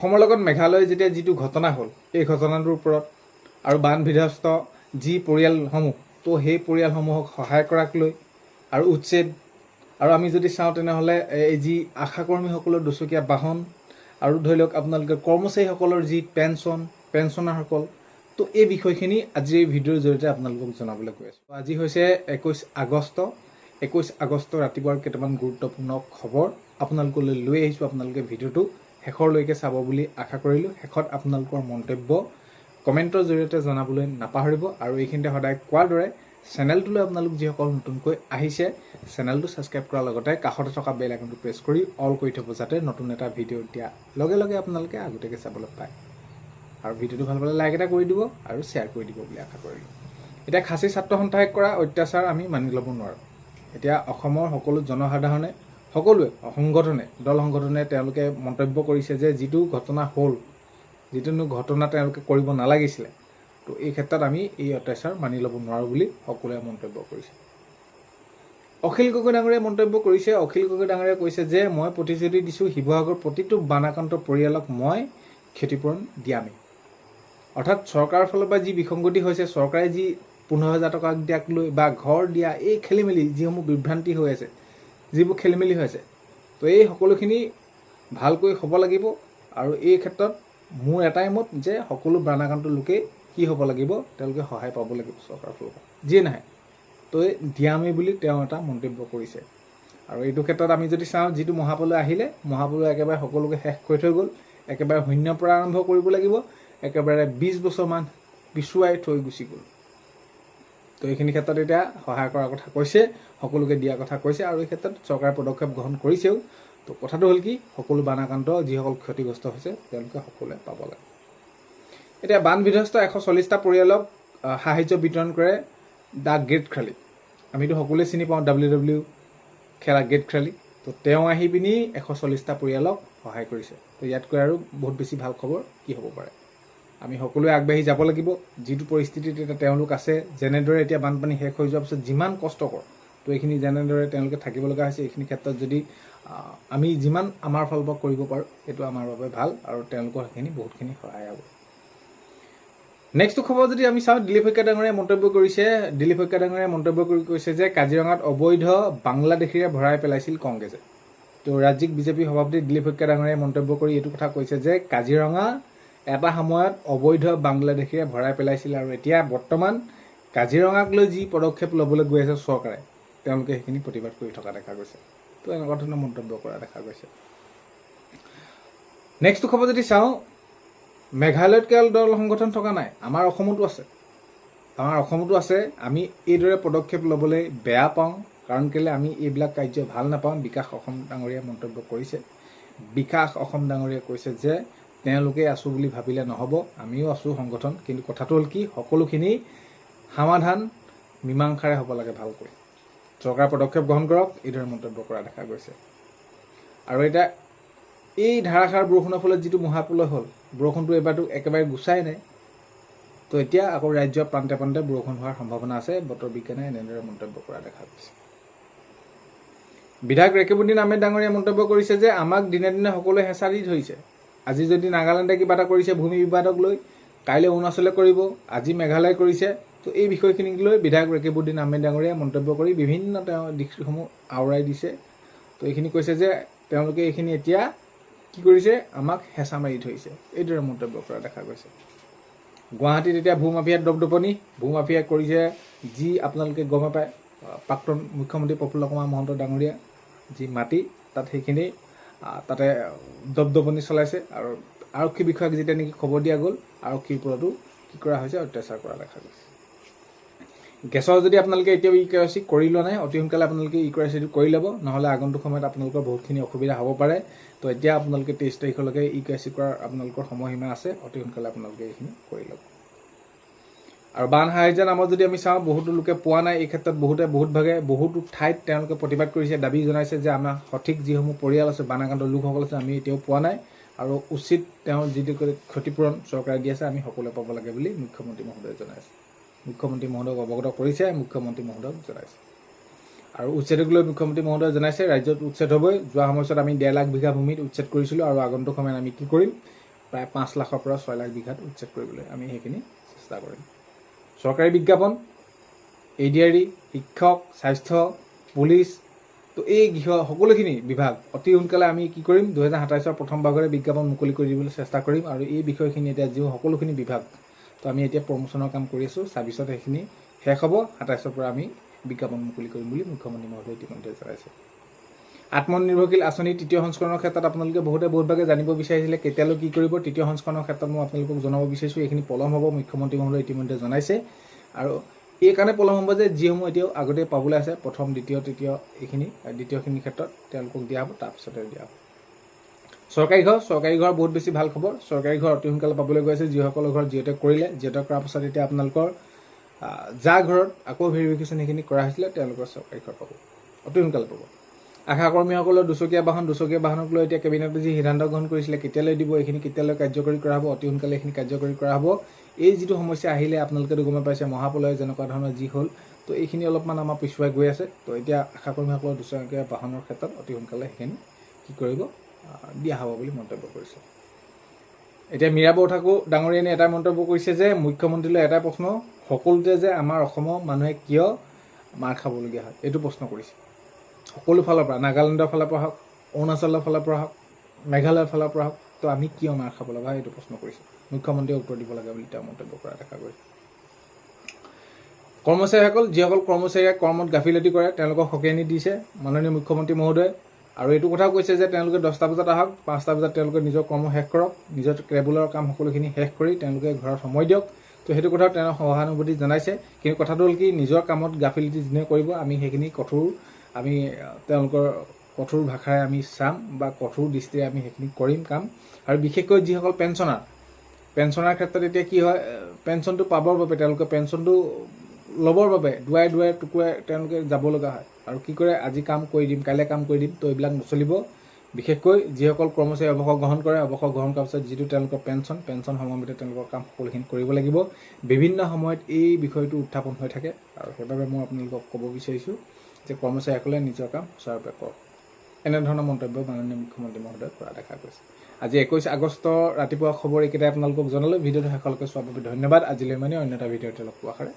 অসমৰ লগত মেঘালয় যেতিয়া যিটো ঘটনা হ'ল এই ঘটনাটোৰ ওপৰত আৰু বান বিধ্বস্ত যি পৰিয়ালসমূহ তো সেই পৰিয়ালসমূহক সহায় কৰাক লৈ আৰু উচ্ছেদ আৰু আমি যদি চাওঁ তেনেহ'লে এই যি আশাকৰ্মীসকলৰ দুচকীয়া বাহন আৰু ধৰি লওক আপোনালোকে কৰ্মচাৰীসকলৰ যি পেঞ্চনাৰসকল তো এই বিষয়খিনি আজিৰ এই ভিডিঅ'ৰ জৰিয়তে আপোনালোকক জনাবলৈ গৈ আছোঁ। আজি হৈছে 21 আগষ্ট ৰাতিপুৱাৰ কেইটামান গুৰুত্বপূৰ্ণ খবৰ আপোনালোকলৈ লৈ আহিছোঁ। আপোনালোকে ভিডিঅ'টো শেষৰলৈকে চাব বুলি আশা কৰিলোঁ। শেষত আপোনালোকৰ মন্তব্য কমেণ্টৰ জৰিয়তে জনাবলৈ নাপাহৰিব আৰু এইখিনিতে সদায় কোৱাৰ দৰে চেনেলটোলৈ আপোনালোক যিসকল নতুনকৈ আহিছে চেনেলটো ছাবস্ক্ৰাইব কৰাৰ লগতে কাষতে থকা বেল আইকনটো প্ৰেছ কৰি অল কৰি থ'ব, যাতে নতুন এটা ভিডিঅ' দিয়া লগে লগে আপোনালোকে আগতীয়াকৈ চাবলৈ পায়। আৰু ভিডিঅ'টো ভাল পালে লাইক এটা কৰি দিব আৰু শ্বেয়াৰ কৰি দিব বুলি আশা কৰিলোঁ। এতিয়া খাচী ছাত্ৰ সন্থাই কৰা অত্যাচাৰ আমি মানি ল'ব নোৱাৰোঁ। এতিয়া অসমৰ সকলো জনসাধাৰণে সকলোৱে দল সংগঠনে তেওঁলোকে মন্তব্য কৰিছে যে যিটো ঘটনা হ'ল, যিটো ঘটনা তেওঁলোকে কৰিব নালাগিছিলে, তো এই ক্ষেত্ৰত আমি এই অত্যাচাৰ মানি ল'ব নোৱাৰোঁ বুলি সকলোৱে মন্তব্য কৰিছে। অখিল গগৈ ডাঙৰীয়াই মন্তব্য কৰিছে। অখিল গগৈ ডাঙৰীয়াই কৈছে যে মই প্ৰতিশ্ৰুতি দিছোঁ শিৱসাগৰৰ প্ৰতিটো বানাক্ৰান্ত পৰিয়ালক মই ক্ষতিপূৰণ দিয়ামেই। অৰ্থাৎ চৰকাৰৰ ফালৰ পৰা যি বিসংগতি হৈছে, চৰকাৰে যি 15,000 টকা দিয়াক লৈ বা ঘৰ দিয়া এই খেলিমেলি যিসমূহ বিভ্ৰান্তি হৈ আছে, যিবোৰ খেলিমেলি হৈ আছে, তো এই সকলোখিনি ভালকৈ হ'ব লাগিব। আৰু এই ক্ষেত্ৰত মোৰ এটাই মত যে সকলো বানাক্ৰান্ত লোকেই কি হ'ব লাগিব, তেওঁলোকে সহায় পাব লাগিব চৰকাৰৰ ফালৰ পৰা, যিয়ে নাহে তো দিয়ামেই বুলি তেওঁ এটা মন্তব্য কৰিছে। আৰু এইটো ক্ষেত্ৰত আমি যদি চাওঁ, যিটো মহাপ্ৰলয় আহিলে, মহাপ্ৰলয় একেবাৰে সকলোকে শেষ কৰি থৈ গ'ল। একেবাৰে শূন্যৰ পৰা আৰম্ভ কৰিব লাগিব, একেবাৰে 20 বছৰমান পিছুৱাই থৈ গুচি গ'ল। তো এইখিনি ক্ষেত্ৰত এতিয়া সহায় কৰাৰ কথা কৈছে, সকলোকে দিয়াৰ কথা কৈছে আৰু এই ক্ষেত্ৰত চৰকাৰে পদক্ষেপ গ্ৰহণ কৰিছেও। তো কথাটো হ'ল কি, সকলো বানাক্ৰান্ত যিসকল ক্ষতিগ্ৰস্ত হৈছে তেওঁলোকে সকলোৱে পাব লাগে। এতিয়া বান বিধ্বস্ত 140টা পৰিয়ালক সাহায্য বিতৰণ কৰে দ্য গ্ৰেট খালি। আমিতো সকলোৱে চিনি পাওঁ WW খেলা গ্ৰেট খালি। তো তেওঁ আহি পিনি 140টা পৰিয়ালক সহায় কৰিছে। তো ইয়াতকৈ আৰু বহুত বেছি ভাল খবৰ কি হ'ব পাৰে। আমি সকলোৱে আগবাঢ়ি যাব লাগিব। যিটো পৰিস্থিতিত এতিয়া তেওঁলোক আছে, যেনেদৰে এতিয়া বানপানী শেষ হৈ যোৱাৰ পিছত যিমান কষ্টকৰ, তো এইখিনি যেনেদৰে তেওঁলোকে থাকিব লগা হৈছে, এইখিনি ক্ষেত্ৰত যদি আমি যিমান আমাৰ ফালৰ পৰা কৰিব পাৰোঁ সেইটো আমাৰ বাবে ভাল আৰু তেওঁলোকৰ সেইখিনি বহুতখিনি সহায় হ'ব। নেক্সটটো খবৰ যদি আমি চাওঁ, দিলীপ শইকীয়া ডাঙৰীয়াই মন্তব্য কৰিছে। দিলীপ শইকীয়া ডাঙৰীয়াই মন্তব্য কৰি কৈছে যে কাজিৰঙাত অবৈধ বাংলাদেশীৰে ভৰাই পেলাইছিল কংগ্ৰেছে। তো ৰাজ্যিক বিজেপি সভাপতি দিলীপ শইকীয়া ডাঙৰীয়াই মন্তব্য কৰি এইটো কথা কৈছে যে কাজিৰঙা এটা সময়ত অবৈধ বাংলাদেশীৰে ভৰাই পেলাইছিল আৰু এতিয়া বৰ্তমান কাজিৰঙাক লৈ যি পদক্ষেপ ল'বলৈ গৈ আছে চৰকাৰে, তেওঁলোকে সেইখিনি প্ৰতিবাদ কৰি থকা দেখা গৈছে। তো এনেকুৱা ধৰণৰ মন্তব্য কৰা দেখা গৈছে। নেক্সটটো খবৰ যদি চাওঁ, মেঘালয়ত কেৱল দল সংগঠন থকা নাই, আমাৰ অসমতো আছে। আমি এইদৰে পদক্ষেপ ল'বলৈ বেয়া পাওঁ, কাৰণ কেলৈ আমি এইবিলাক কাৰ্য ভাল নাপাওঁ। বিকাশ অসম ডাঙৰীয়াই মন্তব্য কৰিছে। বিকাশ অসম ডাঙৰীয়াই কৈছে যে তেওঁলোকে আছোঁ বুলি ভাবিলে নহ'ব, আমিও আছোঁ সংগঠন, কিন্তু কথাটো হ'ল কি, সকলোখিনি সমাধান মীমাংসাৰে হ'ব লাগে ভালকৈ। চৰকাৰে পদক্ষেপ গ্ৰহণ কৰক, এইদৰে মন্তব্য কৰা দেখা গৈছে। আৰু এতিয়া এই ধাৰাসাৰ বৰষুণৰ ফলত যিটো মহাপ্ৰলয় হ'ল, বৰষুণটো এবাৰতো একেবাৰে গুচাই নাই। তো এতিয়া আকৌ ৰাজ্যৰ প্ৰান্তে প্ৰান্তে বৰষুণ হোৱাৰ সম্ভাৱনা আছে। বতৰ বিজ্ঞানে এনেদৰে মন্তব্য কৰা দেখা গৈছে। বিধায়ক ৰেকিবুদ্দিন আহমেদ ডাঙৰীয়াই মন্তব্য কৰিছে যে আমাক দিনে দিনে সকলোৱে হেঁচা দি ধৰিছে। আজি যদি নাগালেণ্ডে কিবা এটা কৰিছে ভূমি বিবাদক লৈ, কাইলৈ অৰুণাচলে কৰিব, আজি মেঘালয়ে কৰিছে। তো এই বিষয়খিনিক লৈ বিধায়ক ৰেকিবুদ্দিন আহমেদ ডাঙৰীয়াই মন্তব্য কৰি বিভিন্ন দিশসমূহ আওৰাই দিছে। তো এইখিনি কৈছে যে তেওঁলোকে এইখিনি এতিয়া কি কৰিছে, আমাক হেঁচা মাৰি ধৰিছে, এইদৰে মন্তব্য কৰা দেখা গৈছে। গুৱাহাটীত এতিয়া ভূমাফিয়াত দপদপনি, ভূমাফিয়াই কৰিছে যি আপোনালোকে গমে পায়, প্ৰাক্তন মুখ্যমন্ত্ৰী প্ৰফুল্ল কুমাৰ মহন্ত ডাঙৰীয়া যি মাটি, তাত সেইখিনি তাতে দপদপনি চলাইছে আৰু আৰক্ষী বিষয়াক যেতিয়া নেকি খবৰ দিয়া গ'ল, আৰক্ষীৰ ওপৰতো কি কৰা হৈছে, অত্যাচাৰ কৰা দেখা গৈছে। গেছৰ যদি আপোনালোকে এতিয়াও EKYC কৰি লোৱা নাই, অতি সোনকালে আপোনালোকে EKYCটো কৰি ল'ব, নহ'লে আগন্তুক সময়ত আপোনালোকৰ বহুতখিনি অসুবিধা হ'ব পাৰে। তো এতিয়া আপোনালোকে 23 তাৰিখলৈকে EKYC কৰাৰ আপোনালোকৰ সময়সীমা আছে, অতি সোনকালে আপোনালোকে এইখিনি কৰি ল'ব। আৰু বান সাহায্য নামত যদি আমি চাওঁ, বহুতো লোকে পোৱা নাই। এই ক্ষেত্ৰত বহুতো ঠাইত তেওঁলোকে প্ৰতিবাদ কৰিছে, দাবী জনাইছে যে আমাৰ সঠিক যিসমূহ পৰিয়াল আছে, বানাক্ৰান্ত লোকসকল আছে, আমি এতিয়াও পোৱা নাই আৰু উচিত তেওঁ যিটো ক্ষতিপূৰণ চৰকাৰে দি আছে আমি সকলোৱে পাব লাগে বুলি মুখ্যমন্ত্ৰী মহোদয়ে জনাইছে। মুখ্যমন্ত্ৰী মহোদয়ক অৱগত কৰিছে, মুখ্যমন্ত্ৰী মহোদয়ক জনাইছে। আৰু উচ্ছেদক লৈ মুখ্যমন্ত্ৰী মহোদয়ে জনাইছে ৰাজ্যত উচ্ছেদ হ'বই। যোৱা সময়ছোৱাত আমি 1.5 লাখ বিঘা ভূমিত উচ্ছেদ কৰিছিলোঁ আৰু আগন্তুক সময়ত আমি কি কৰিম, প্ৰায় 5 লাখৰ পৰা 6 লাখ বিঘাত উচ্ছেদ কৰিবলৈ আমি সেইখিনি চেষ্টা কৰিম। চৰকাৰী বিজ্ঞাপন, ADRE, শিক্ষক, স্বাস্থ্য, পুলিচ, তো এই সকলোখিনি বিভাগ অতি সোনকালে আমি কি কৰিম 2027 প্ৰথম ভাগৰে বিজ্ঞাপন মুকলি কৰি দিবলৈ চেষ্টা কৰিম। আৰু এই বিষয়খিনি এতিয়া যি সকলোখিনি বিভাগ তো আমি এতিয়া প্ৰমোচনৰ কাম কৰি আছোঁ। 26ত সেইখিনি শেষ হ'ব, 27ৰ পৰা আমি বিজ্ঞাপন মুকলি কৰিম বুলি মুখ্যমন্ত্ৰী মহোদয়ে ইতিমধ্যে জনাইছে। আত্মনিৰ্ভৰশীল আঁচনি তৃতীয় সংস্কৰণৰ ক্ষেত্ৰত আপোনালোকে বহুতভাগে জানিব বিচাৰিছিলে কেতিয়ালৈ কি কৰিব। তৃতীয় সংস্কৰণৰ ক্ষেত্ৰত মই আপোনালোকক জনাব বিচাৰিছোঁ এইখিনি পলম হ'ব, মুখ্যমন্ত্ৰী মহোদয়ে ইতিমধ্যে জনাইছে। আৰু এই কাৰণে পলম হ'ব যে যিসমূহ এতিয়াও আগতে পাবলৈ আছে, প্ৰথম দ্বিতীয় তৃতীয় এইখিনি দ্বিতীয়খিনিৰ ক্ষেত্ৰত তেওঁলোকক দিয়া হ'ব, তাৰপিছতে দিয়া হ'ব। চৰকাৰী ঘৰ বহুত বেছি ভাল খবৰ। চৰকাৰী ঘৰ অতি সোনকালে পাবলৈ গৈ আছে। যিসকলৰ ঘৰত জিঅ'টেক কৰিলে, জিঅ'টেক কৰাৰ পাছত এতিয়া আপোনালোকৰ যাৰ ঘৰত আকৌ ভেৰিফিকেশ্যন সেইখিনি কৰা হৈছিলে তেওঁলোকৰ চৰকাৰী ঘৰ পাব, অতি সোনকালে পাব। আশা কৰ্মীসকলৰ দুচকীয়া বাহনক লৈ এতিয়া কেবিনেটে যি সিদ্ধান্ত গ্ৰহণ কৰিছিলে কেতিয়ালৈ দিব, এইখিনি কেতিয়ালৈ কাৰ্যকৰী কৰা হ'ব, অতি সোনকালে এইখিনি কাৰ্যকৰী কৰা হ'ব। এই যিটো সমস্যা আহিলে আপোনালোকেতো গম পাইছে, মহাপ্ৰলয় যেনেকুৱা ধৰণৰ যি হ'ল, তো এইখিনি অলপমান আমাৰ পিছুৱাই গৈ আছে। তো এতিয়া আশা কৰ্মীসকলৰ দুচকীয়া বাহনৰ ক্ষেত্ৰত অতি সোনকালে সেইখিনি কি কৰিব দিয়া হ'ব বুলি মন্তব্য কৰিছে। এতিয়া মীৰা বৰঠাকুৰ ডাঙৰীয়ানীয়ে এটা মন্তব্য কৰিছে যে মুখ্যমন্ত্ৰীলৈ এটাই প্ৰশ্ন, সকলোতে যে আমাৰ অসমৰ মানুহে কিয় মাৰ খাবলগীয়া হয় এইটো প্ৰশ্ন কৰিছে। সকলো ফালৰ পৰা, নাগালেণ্ডৰ ফালৰ পৰা হওক, অৰুণাচলৰ ফালৰ পৰা হওক, মেঘালয়ৰ ফালৰ পৰা হওক, তো আমি কিয় মাৰ খাব লগা হয় এইটো প্ৰশ্ন কৰিছে। মুখ্যমন্ত্ৰীয়ে উত্তৰ দিব লাগে বুলি তেওঁ মন্তব্য কৰা দেখা গৈছে। কৰ্মচাৰীসকল, যিসকল কৰ্মচাৰীয়ে কৰ্মত গাফিলতি কৰে তেওঁলোকক সকীয়ানি দিছে মাননীয় মুখ্যমন্ত্ৰী মহোদয়ে। আৰু এইটো কথাও কৈছে যে তেওঁলোকে 10টা বজাত আহক, 5টা বজাত তেওঁলোকে নিজৰ কৰ্ম শেষ কৰক, নিজৰ টেবুলৰ কাম সকলোখিনি শেষ কৰি তেওঁলোকে ঘৰত সময় দিয়ক। তো সেইটো কথাও তেওঁ সহানুভূতি জনাইছে। কিন্তু কথাটো হ'ল কি, নিজৰ কামত গাফিলতি যোনে কৰিব আমি সেইখিনি তেওঁলোকৰ কঠোৰ ভাষাৰে আমি চাম বা কঠোৰ দৃষ্টিৰে আমি সেইখিনি কৰিম কাম। আৰু বিশেষকৈ যিসকল পেঞ্চনাৰ ক্ষেত্ৰত এতিয়া কি হয়, পেঞ্চনটো পাবৰ বাবে তেওঁলোকে পেঞ্চনটো ল'বৰ বাবে দুৱাই টুকুৰাই তেওঁলোকে যাব লগা হয়। আৰু কি কৰে, আজি কাম কৰি দিম, কাইলৈ কাম কৰি দিম, তো এইবিলাক নচলিব। বিশেষকৈ যিসকল কৰ্মচাৰী অৱসৰ গ্ৰহণ কৰে, অৱসৰ গ্ৰহণ কৰাৰ পিছত যিটো তেওঁলোকৰ পেঞ্চন সময়মতে তেওঁলোকৰ কাম সকলোখিনি কৰিব লাগিব। বিভিন্ন সময়ত এই বিষয়টো উত্থাপন হৈ থাকে। আৰু সেইবাবে মই আপোনালোকক ক'ব বিচাৰিছোঁ যে কৰ্মচাৰীসকলে নিজৰ কাম সুচাৰুৰূপে কৰক। এনেধৰণৰ মন্তব্য মাননীয় মুখ্যমন্ত্ৰী মহোদয়ে কৰা দেখা গৈছে। আজি 21 আগষ্ট ৰাতিপুৱা খবৰ এইকেইটাই আপোনালোকক জনালোঁ। ভিডিঅ'টো শেষলৈকে চোৱাৰ বাবে ধন্যবাদ। আজিলৈ মানে অন্য এটা ভিডিঅ'তে লগ পোৱাৰ আশাৰে